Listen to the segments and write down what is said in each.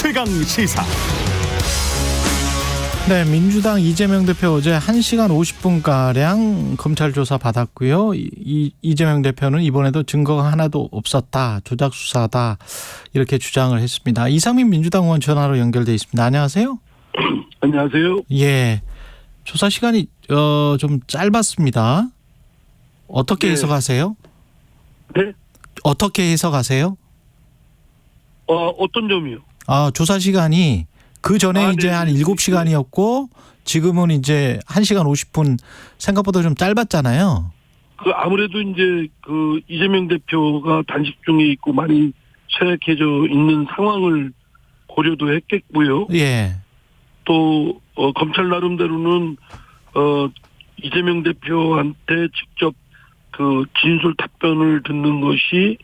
최강 시사. 네, 민주당 이재명 대표 어제 1시간 50분가량 검찰 조사 받았고요. 이재명 대표는 이번에도 증거가 하나도 없었다, 조작 수사다 이렇게 주장을 했습니다. 이상민 민주당 의원 전화로 연결돼 있습니다. 안녕하세요. 안녕하세요. 예, 조사 시간이 좀 짧았습니다. 어떻게 네. 해석하세요? 네? 어떻게 해석하세요? 어떤 점이요? 조사 시간이 그 전에 이제 네. 한 7시간이었고 지금은 이제 1시간 50분 생각보다 좀 짧았잖아요. 아무래도 이제 이재명 대표가 단식 중에 있고 많이 쇠약해져 있는 상황을 고려도 했겠고요. 예. 또 검찰 나름대로는 이재명 대표한테 직접 진술 답변을 듣는 것이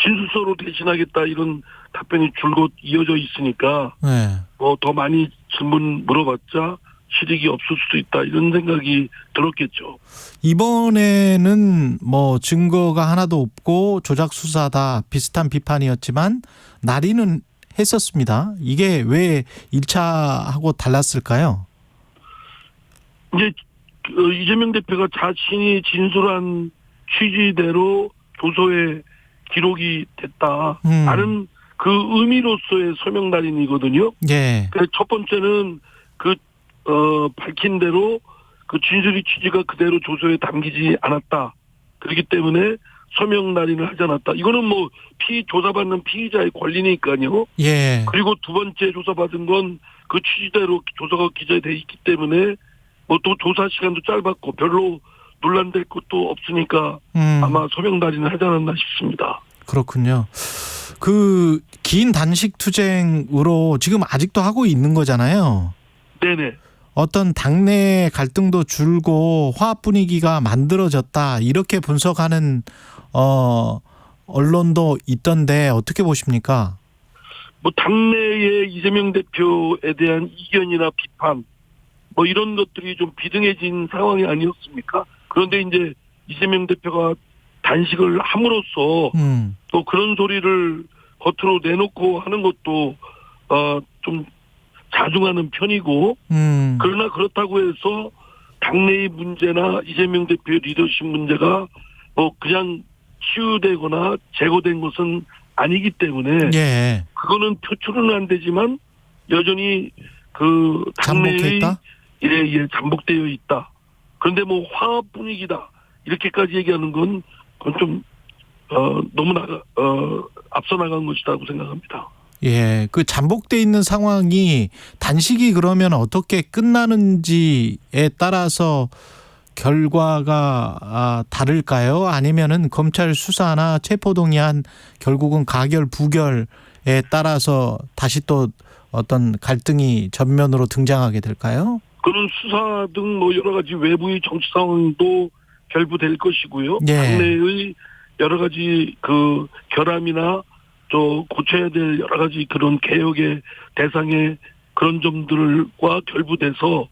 진술서로 대신하겠다 이런 답변이 줄곧 이어져 있으니까 네. 더 많이 질문 물어봤자 실익이 없을 수도 있다 이런 생각이 들었겠죠. 이번에는 증거가 하나도 없고 조작 수사다 비슷한 비판이었지만 날이는 했었습니다. 이게 왜 1차하고 달랐을까요? 이제 이재명 대표가 자신이 진술한 취지대로 조서에 기록이 됐다 하는 그 의미로서의 서명 날인이거든요. 예. 그래서 첫 번째는 밝힌 대로 그 진술의 취지가 그대로 조서에 담기지 않았다. 그렇기 때문에 서명 날인을 하지 않았다. 이거는 조사받는 피의자의 권리니까요. 예. 그리고 두 번째 조사받은 건 그 취지대로 조서가 기재되어 있기 때문에 또 조사 시간도 짧았고 별로 논란될 것도 없으니까 아마 서명 날인을 하지 않았나 싶습니다. 그렇군요. 그 긴 단식 투쟁으로 지금 아직도 하고 있는 거잖아요. 네네. 어떤 당내 갈등도 줄고 화합 분위기가 만들어졌다 이렇게 분석하는 언론도 있던데 어떻게 보십니까? 당내의 이재명 대표에 대한 이견이나 비판 이런 것들이 좀 비등해진 상황이 아니었습니까? 그런데 이제 이재명 대표가 단식을 함으로써 또 그런 소리를 겉으로 내놓고 하는 것도 좀 자중하는 편이고 그러나 그렇다고 해서 당내의 문제나 이재명 대표의 리더십 문제가 그냥 치유되거나 제거된 것은 아니기 때문에 예. 그거는 표출은 안 되지만 여전히 당내의 잠복되어 있다. 그런데 화합 분위기다 이렇게까지 얘기하는 건 그건 좀 너무 앞서 나간 것이라고 생각합니다. 예, 그 잠복돼 있는 상황이 단식이 그러면 어떻게 끝나는지에 따라서 결과가 다를까요? 아니면은 검찰 수사나 체포동의안 결국은 가결 부결에 따라서 다시 또 어떤 갈등이 전면으로 등장하게 될까요? 그런 수사 등 여러 가지 외부의 정치 상황도 결부될 것이고요. 예. 당내의 여러 가지 결함이나 또 고쳐야 될 여러 가지 그런 개혁의 대상의 그런 점들과 결부돼서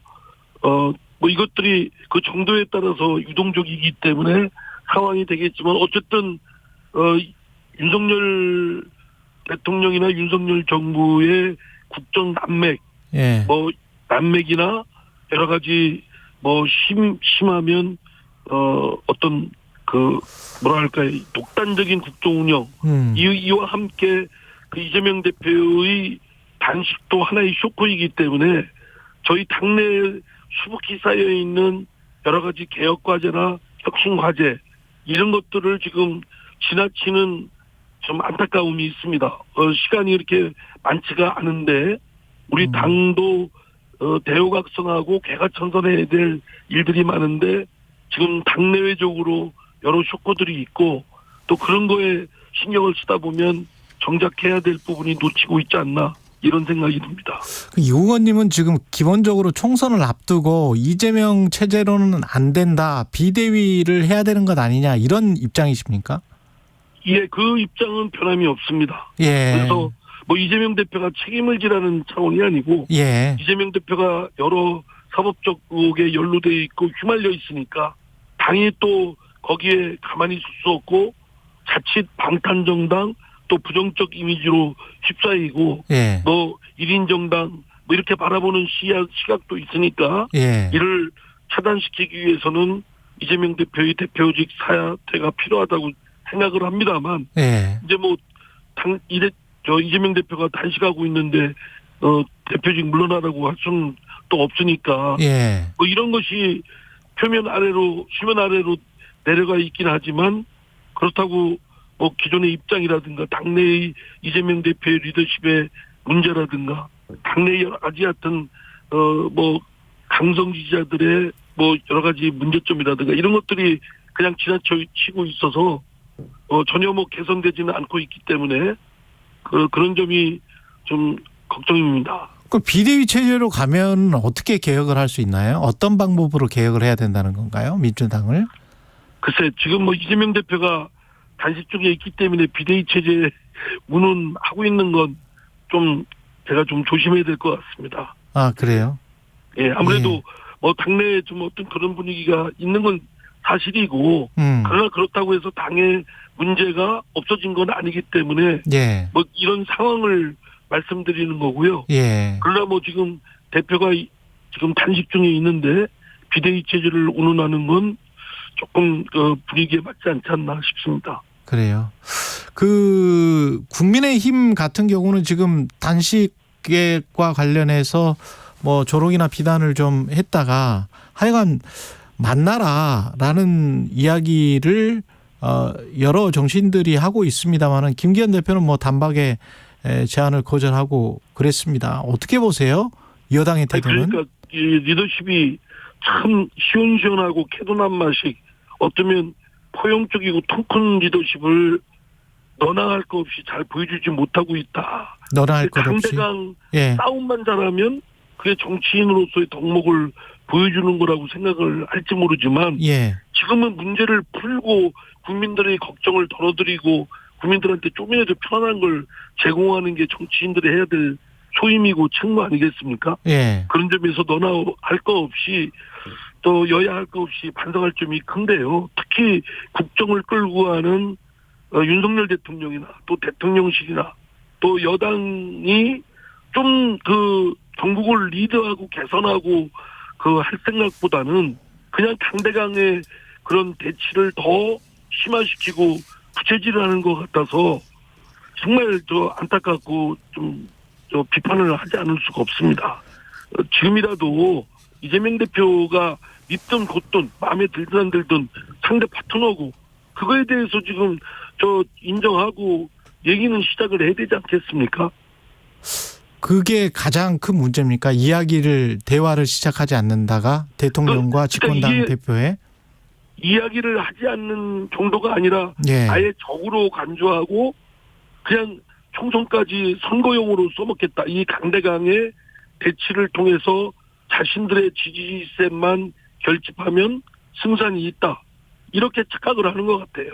이것들이 그 정도에 따라서 유동적이기 때문에 상황이 되겠지만 어쨌든 윤석열 대통령이나 윤석열 정부의 국정 난맥, 예. 난맥이나 여러 가지 심하면 어떤 독단적인 국정 운영 이와 함께 이재명 대표의 단식도 하나의 쇼크이기 때문에 저희 당내에 수북히 쌓여 있는 여러 가지 개혁 과제나 혁신 과제 이런 것들을 지금 지나치는 좀 안타까움이 있습니다. 시간이 이렇게 많지가 않은데 우리 당도 대우각성하고 개가천선해야 될 일들이 많은데 지금 당내외적으로 여러 쇼크들이 있고 또 그런 거에 신경을 쓰다 보면 정작 해야 될 부분이 놓치고 있지 않나 이런 생각이 듭니다. 이 의원님은 지금 기본적으로 총선을 앞두고 이재명 체제로는 안 된다, 비대위를 해야 되는 것 아니냐 이런 입장이십니까? 예, 그 입장은 변함이 없습니다. 예. 그래서 이재명 대표가 책임을 지라는 차원이 아니고 예. 이재명 대표가 여러 사법적 의혹에 연루되어 있고 휘말려 있으니까 당이 또 거기에 가만히 있을 수 없고 자칫 방탄정당 또 부정적 이미지로 휩싸이고 예. 뭐 1인 정당 뭐 이렇게 바라보는 시각도 있으니까 예. 이를 차단시키기 위해서는 이재명 대표의 대표직 사퇴가 필요하다고 생각을 합니다만 예. 이제 뭐 이재명 대표가 단식하고 있는데 대표직 물러나라고 할 수는 또 없으니까 예. 뭐 이런 것이 수면 아래로 내려가 있긴 하지만 그렇다고 뭐 기존의 입장이라든가 당내의 이재명 대표의 리더십의 문제라든가 당내 여러 가지 같은 뭐 강성 지지자들의 뭐 여러 가지 문제점이라든가 이런 것들이 그냥 지나치고 있어서 전혀 뭐 개선되지는 않고 있기 때문에 그런 점이 좀 걱정입니다. 그 비대위 체제로 가면 어떻게 개혁을 할 수 있나요? 어떤 방법으로 개혁을 해야 된다는 건가요? 민주당을? 글쎄 지금 뭐 이재명 대표가 단식 중에 있기 때문에 비대위 체제 운운하고 있는 건 좀 제가 좀 조심해야 될 것 같습니다. 아, 그래요? 예, 아무래도 예. 뭐 당내에 좀 어떤 그런 분위기가 있는 건 사실이고 그러나 그렇다고 해서 당의 문제가 없어진 건 아니기 때문에 예. 뭐 이런 상황을 말씀드리는 거고요. 예. 그러나 뭐 지금 대표가 지금 단식 중에 있는데 비대위 체제를 운운하는 건 조금 분위기에 맞지 않지 않나 싶습니다. 그래요. 그 국민의힘 같은 경우는 지금 단식과 관련해서 뭐 조롱이나 비난을 좀 했다가 하여간 만나라라는 이야기를 여러 정치인들이 하고 있습니다만은 김기현 대표는 뭐 단박에 제안을 거절하고 그랬습니다. 어떻게 보세요? 여당의 태도는? 그러니까 이 리더십이 참 시원시원하고 캐도난 맛이 어쩌면 포용적이고 통 큰 리더십을 너나 할 것 없이 잘 보여주지 못하고 있다. 너나 할 것 없이. 상대방 예. 싸움만 잘하면 그게 정치인으로서의 덕목을 보여주는 거라고 생각을 할지 모르지만 예. 지금은 문제를 풀고 국민들의 걱정을 덜어드리고 국민들한테 좀이라도 편안한 걸 제공하는 게 정치인들이 해야 될 소임이고 책무 아니겠습니까? 예. 그런 점에서 너나 할 거 없이 또 여야 할 거 없이 반성할 점이 큰데요. 특히 국정을 끌고 가는 윤석열 대통령이나 또 대통령실이나 또 여당이 좀 그 전국을 리드하고 개선하고 할 생각보다는 그냥 강대강의 그런 대치를 더 심화시키고 부채질하는 것 같아서 정말 안타깝고 좀 비판을 하지 않을 수가 없습니다. 지금이라도 이재명 대표가 믿든 곧든 마음에 들든 안 들든 상대 파트너고 그거에 대해서 지금 인정하고 얘기는 시작을 해야 되지 않겠습니까? 그게 가장 큰 문제입니까? 대화를 시작하지 않는다가 대통령과 집권당 대표의 이야기를 하지 않는 정도가 아니라 예. 아예 적으로 간주하고 그냥 총선까지 선거용으로 써먹겠다. 이 강대강의 대치를 통해서 자신들의 지지세만 결집하면 승산이 있다. 이렇게 착각을 하는 것 같아요.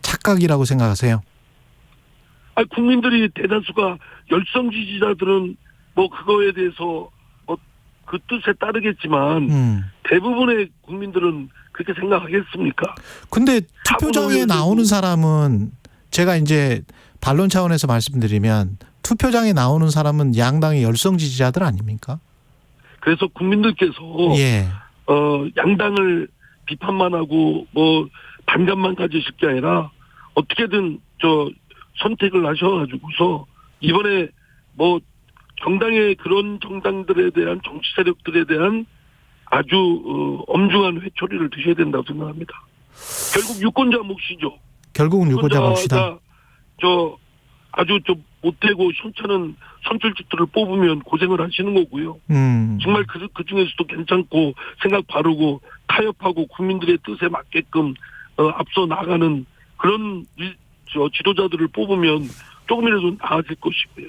착각이라고 생각하세요? 국민들이 대다수가 열성 지지자들은 뭐 그거에 대해서 뭐 그 뜻에 따르겠지만 대부분의 국민들은 그렇게 생각하겠습니까? 근데 투표장에 나오는 사람은 제가 이제 반론 차원에서 말씀드리면 투표장에 나오는 사람은 양당의 열성 지지자들 아닙니까? 그래서 국민들께서 예. 양당을 비판만 하고 뭐 반감만 가지실 게 아니라 어떻게든 선택을 하셔가지고서 이번에 뭐 정당의 그런 정당들에 대한 정치 세력들에 대한 아주 엄중한 회초리를 드셔야 된다고 생각합니다. 결국 유권자 몫이죠. 결국은 유권자 몫이다. 아주 못되고 시원찮은 선출직들을 뽑으면 고생을 하시는 거고요. 정말 그 중에서도 괜찮고 생각 바르고 타협하고 국민들의 뜻에 맞게끔 앞서 나가는 그런 지도자들을 뽑으면 조금이라도 나아질 것이고요.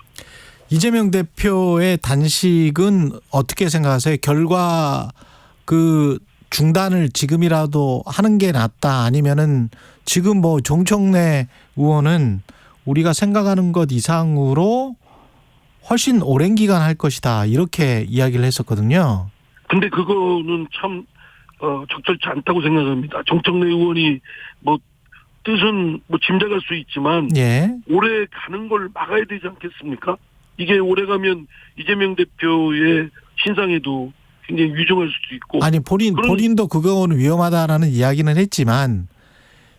이재명 대표의 단식은 어떻게 생각하세요? 결과 중단을 지금이라도 하는 게 낫다 아니면은 지금 뭐 정청래 의원은 우리가 생각하는 것 이상으로 훨씬 오랜 기간 할 것이다 이렇게 이야기를 했었거든요. 근데 그거는 참 적절치 않다고 생각합니다. 정청래 의원이 뭐 뜻은 뭐 짐작할 수 있지만 예. 오래 가는 걸 막아야 되지 않겠습니까? 이게 오래 가면 이재명 대표의 신상에도 굉장히 위중할 수도 있고. 아니 본인도 그거는 위험하다라는 이야기는 했지만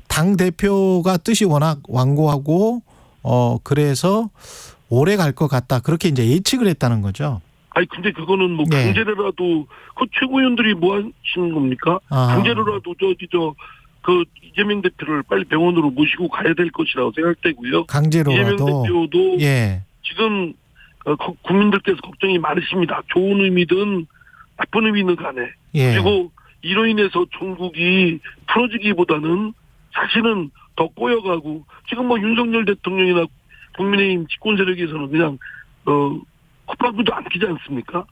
당 대표가 뜻이 워낙 완고하고 그래서 오래 갈 것 같다 그렇게 이제 예측을 했다는 거죠. 아니 근데 그거는 뭐 네. 강제로라도 그 최고위원들이 뭐 하시는 겁니까? 아. 강제로라도 그 이재명 대표를 빨리 병원으로 모시고 가야 될 것이라고 생각되고요. 이재명 강제로라도. 대표도 예. 지금 국민들께서 걱정이 많으십니다. 좋은 의미든 나쁜 의미든 간에. 예. 그리고 이로 인해서 전국이 풀어지기보다는 사실은 더 꼬여가고 지금 뭐 윤석열 대통령이나 국민의힘 집권 세력에서는 그냥 콧방구도 안 끼지 않습니까?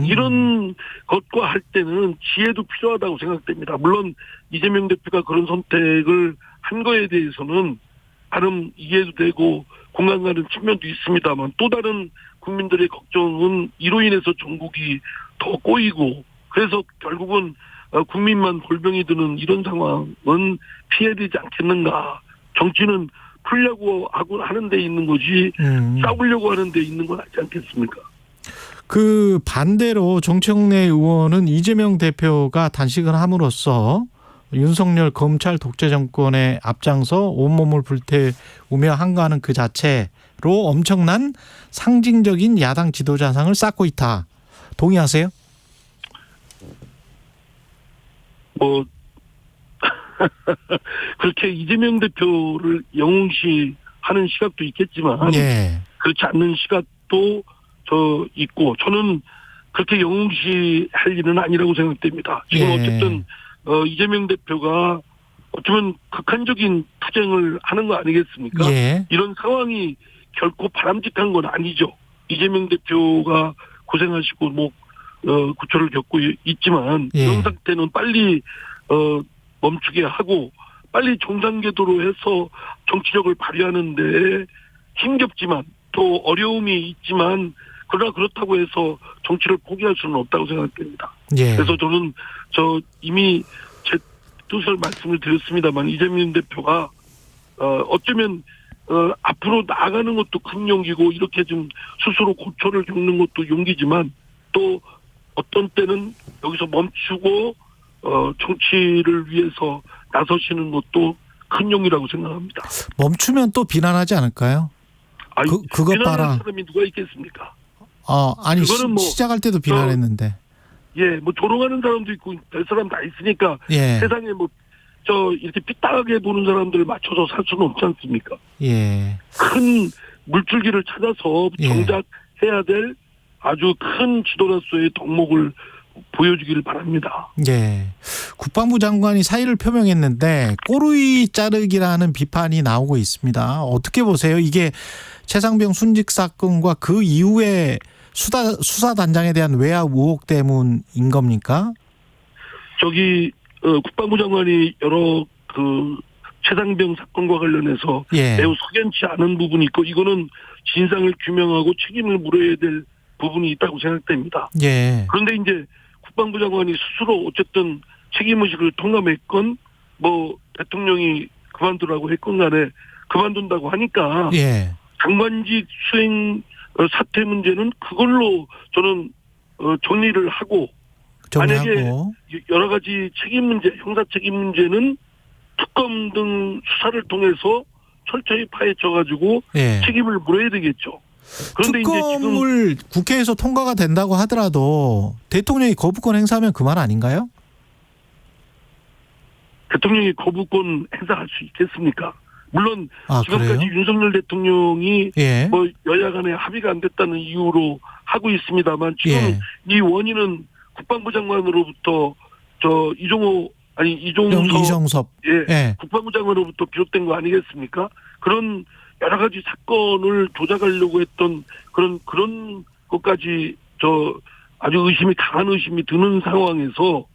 이런 것과 할 때는 지혜도 필요하다고 생각됩니다. 물론 이재명 대표가 그런 선택을 한 거에 대해서는 나름 이해도 되고 공감 가는 측면도 있습니다만 또 다른 국민들의 걱정은 이로 인해서 전국이 더 꼬이고 그래서 결국은 국민만 골병이 드는 이런 상황은 피해야 되지 않겠는가. 정치는 풀려고 하고 하는 데 있는 거지 싸우려고 하는 데 있는 건 아니지 않겠습니까? 그 반대로 정청래 의원은 이재명 대표가 단식을 함으로써 윤석열 검찰 독재 정권의 앞장서 온몸을 불태우며 한가하는 그 자체로 엄청난 상징적인 야당 지도자상을 쌓고 있다. 동의하세요? 뭐 그렇게 이재명 대표를 영웅시하는 시각도 있겠지만 예. 그렇지 않는 시각도 있고 저는 그렇게 영웅시할 일은 아니라고 생각됩니다. 지금 예. 어쨌든 이재명 대표가 어쩌면 극한적인 투쟁을 하는 거 아니겠습니까? 예. 이런 상황이 결코 바람직한 건 아니죠. 이재명 대표가 고생하시고 구초를 겪고 있지만 예. 이런 상태는 빨리 멈추게 하고 빨리 정상궤도로 해서 정치력을 발휘하는데 힘겹지만 또 어려움이 있지만 그러나 그렇다고 해서 정치를 포기할 수는 없다고 생각됩니다. 예. 그래서 저는 이미 제 뜻을 말씀을 드렸습니다만 이재명 대표가 어쩌면 앞으로 나아가는 것도 큰 용기고 이렇게 좀 스스로 고초를 겪는 것도 용기지만 또 어떤 때는 여기서 멈추고 정치를 위해서 나서시는 것도 큰 용기라고 생각합니다. 멈추면 또 비난하지 않을까요? 그것 비난하는 봐라. 사람이 누가 있겠습니까? 아니 그거는 시작할 때도 비난했는데. 예, 뭐 조롱하는 사람도 있고 별 사람 다 있으니까 예. 세상에 이렇게 삐딱하게 보는 사람들을 맞춰서 살 수는 없지 않습니까? 예. 큰 물줄기를 찾아서 예. 정작 해야 될 아주 큰 지도자로서의 덕목을 보여주기를 바랍니다. 예. 국방부 장관이 사의를 표명했는데 꼬르이 자르기라는 비판이 나오고 있습니다. 어떻게 보세요? 이게 최상병 순직 사건과 그 이후에 수사단장에 대한 외압 의혹 때문인 겁니까? 국방부 장관이 여러 최상병 사건과 관련해서 예. 매우 석연치 않은 부분이 있고 이거는 진상을 규명하고 책임을 물어야 될 부분이 있다고 생각됩니다. 예. 그런데 이제 국방부 장관이 스스로 어쨌든 책임의식을 통감했건 대통령이 그만두라고 했건 간에 그만둔다고 하니까 예. 장관직 수행 사퇴 문제는 그걸로 저는 정리를 하고 만약에 정리하고. 여러 가지 책임 문제, 형사 책임 문제는 특검 등 수사를 통해서 철저히 파헤쳐가지고 예. 책임을 물어야 되겠죠. 그런데 이제 지금 특검을 국회에서 통과가 된다고 하더라도 대통령이 거부권 행사하면 그만 아닌가요? 대통령이 거부권 행사할 수 있겠습니까? 물론 지금까지 그래요? 윤석열 대통령이 예. 여야 간에 합의가 안 됐다는 이유로 하고 있습니다만 지금 예. 이 원인은 국방부 장관으로부터 이종섭 예. 국방부 장관으로부터 비롯된 거 아니겠습니까? 그런 여러 가지 사건을 조작하려고 했던 그런 것까지 아주 강한 의심이 드는 상황에서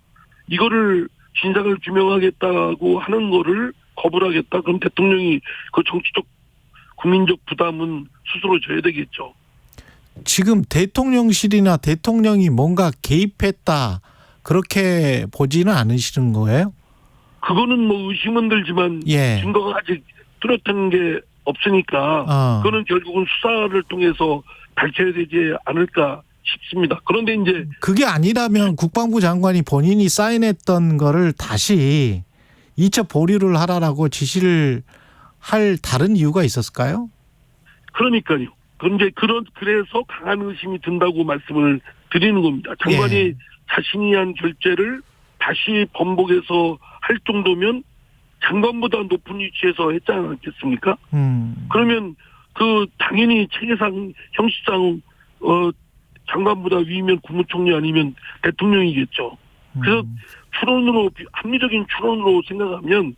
이거를 진상을 규명하겠다고 하는 거를 거부를 하겠다. 그럼 대통령이 그 정치적 국민적 부담은 스스로 져야 되겠죠. 지금 대통령실이나 대통령이 뭔가 개입했다 그렇게 보지는 않으시는 거예요? 그거는 뭐 의심은 들지만 예. 증거가 아직 뚜렷한 게 없으니까 그거는 결국은 수사를 통해서 밝혀야 되지 않을까 싶습니다. 그런데 이제 그게 아니라면 국방부 장관이 본인이 사인했던 거를 다시 2차 보류를 하라라고 지시를 할 다른 이유가 있었을까요? 그러니까요. 그런데 그래서 강한 의심이 든다고 말씀을 드리는 겁니다. 장관이 예. 자신이 한 결재를 다시 번복해서 할 정도면 장관보다 높은 위치에서 했지 않겠습니까? 그러면 당연히 체계상 형식상 장관보다 위면 국무총리 아니면 대통령이겠죠. 그래서 합리적인 추론으로 생각하면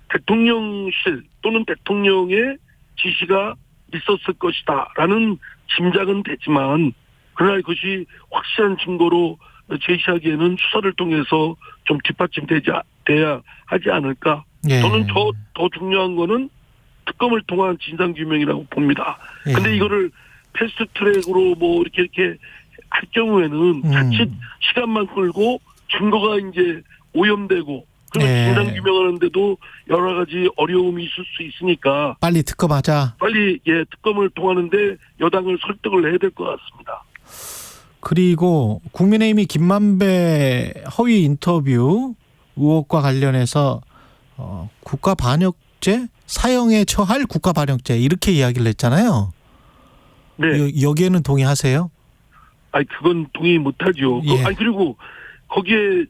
대통령실 또는 대통령의 지시가 있었을 것이다라는 짐작은 되지만 그러나 그것이 확실한 증거로 제시하기에는 수사를 통해서 좀 뒷받침돼야 하지 않을까. 예. 저는 더 중요한 거는 특검을 통한 진상규명이라고 봅니다. 예. 근데 이거를 패스트트랙으로 뭐 이렇게 할 경우에는 자칫 시간만 끌고 증거가 이제 오염되고 그리고 예. 진상규명하는데도 여러 가지 어려움이 있을 수 있으니까 빨리 특검하자. 빨리 특검을 통하는데 여당을 설득을 해야 될 것 같습니다. 그리고 국민의힘이 김만배 허위 인터뷰 의혹과 관련해서 국가반역죄? 사형에 처할 국가반역죄 이렇게 이야기를 했잖아요. 네. 여기에는 동의하세요? 그건 동의 못하죠. 예. 그리고 거기에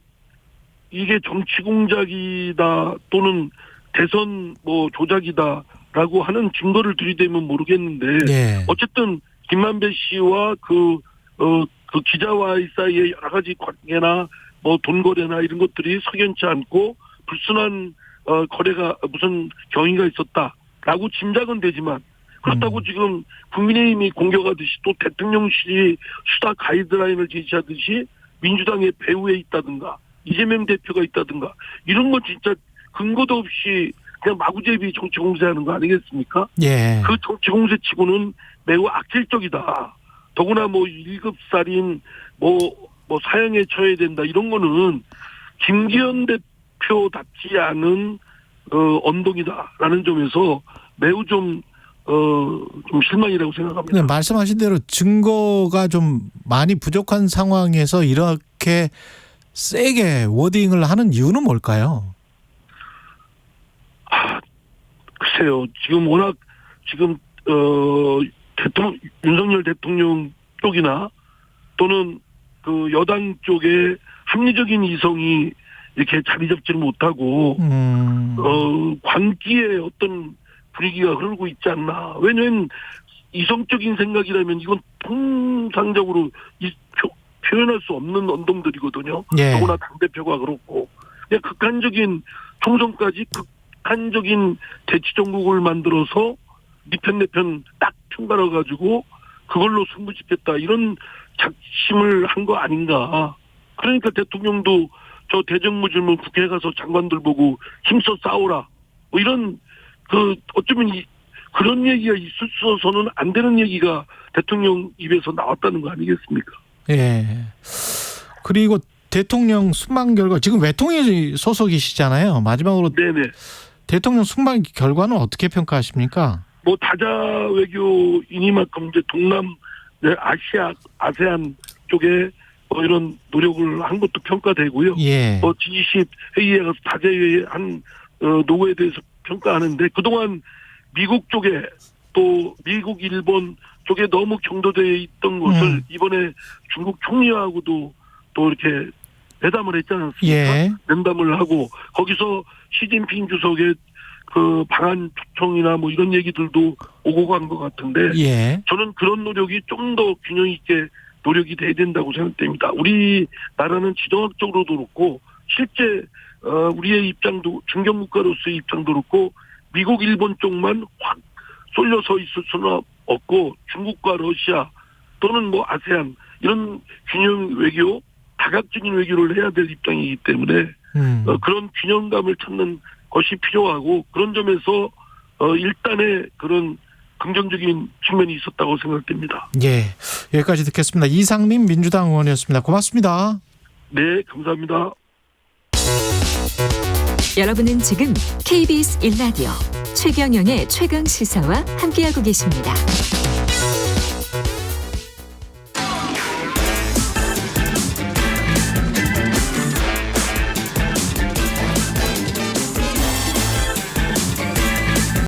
이게 정치 공작이다 또는 대선 뭐 조작이다라고 하는 증거를 들이대면 모르겠는데 예. 어쨌든 김만배 씨와 그 기자와의 사이에 여러 가지 관계나 뭐 돈 거래나 이런 것들이 석연치 않고 불순한 거래가 무슨 경위가 있었다라고 짐작은 되지만 그렇다고 지금 국민의힘이 공격하듯이 또 대통령실이 수사 가이드라인을 제시하듯이 민주당의 배후에 있다든가 이재명 대표가 있다든가 이런 건 진짜 근거도 없이 그냥 마구잡이 정치 공세하는 거 아니겠습니까? 예. 그 정치 공세치고는 매우 악질적이다. 더구나 뭐 1급 살인 뭐 사형에 처해야 된다 이런 거는 김기현 대표답지 않은 언동이다라는 점에서 매우 좀 실망이라고 생각합니다. 네, 말씀하신 대로 증거가 좀 많이 부족한 상황에서 이렇게 세게 워딩을 하는 이유는 뭘까요? 글쎄요. 지금 워낙 윤석열 대통령 쪽이나 또는 그 여당 쪽에 합리적인 이성이 이렇게 자리 잡지를 못하고 광기의 어떤 분위기가 흐르고 있지 않나. 왜냐하면 이성적인 생각이라면 이건 통상적으로 표현할 수 없는 언동들이거든요. 예. 더구나 당대표가 그렇고 그냥 총선까지 극한적인 대치정국을 만들어서 네 편 내 편 딱 편갈아가지고 그걸로 승부 짓겠다 이런 작심을 한 거 아닌가. 그러니까 대통령도 저 대정부질문 국회에 가서 장관들 보고 힘써 싸우라 뭐 이런 어쩌면 그런 얘기가 있어서는 안 되는 얘기가 대통령 입에서 나왔다는 거 아니겠습니까? 예. 그리고 대통령 순방 결과 지금 외통위 소속이시잖아요. 마지막으로 네네. 대통령 순방 결과는 어떻게 평가하십니까? 뭐 다자 외교이니만큼 이제 동남 아시아 아세안 쪽에 이런 노력을 한 것도 평가되고요. 예. G20 회의에 가서 다재회의 한 노고에 대해서 평가하는데 그동안 미국 쪽에 또 미국 일본 쪽에 너무 경도되어 있던 것을 이번에 중국 총리하고도 또 이렇게 회담을 했지 않습니까? 예. 면담을 하고 거기서 시진핑 주석의 그 방한 초청이나 뭐 이런 얘기들도 오고 간 것 같은데 예. 저는 그런 노력이 좀 더 균형 있게 노력이 돼야 된다고 생각됩니다. 우리나라는 지정학적으로도 그렇고 실제 우리의 입장도 중견국가로서의 입장도 그렇고 미국 일본 쪽만 확 쏠려서 있을 수는 없고 중국과 러시아 또는 뭐 아세안 이런 균형 외교 다각적인 외교를 해야 될 입장이기 때문에 그런 균형감을 찾는 것이 필요하고 그런 점에서 일단의 그런 긍정적인 측면이 있었다고 생각됩니다. 예, 여기까지 듣겠습니다. 이상민 민주당 의원이었습니다. 고맙습니다. 네, 감사합니다. 여러분은 지금 KBS 1라디오 최경영의 최강 시사와 함께하고 계십니다.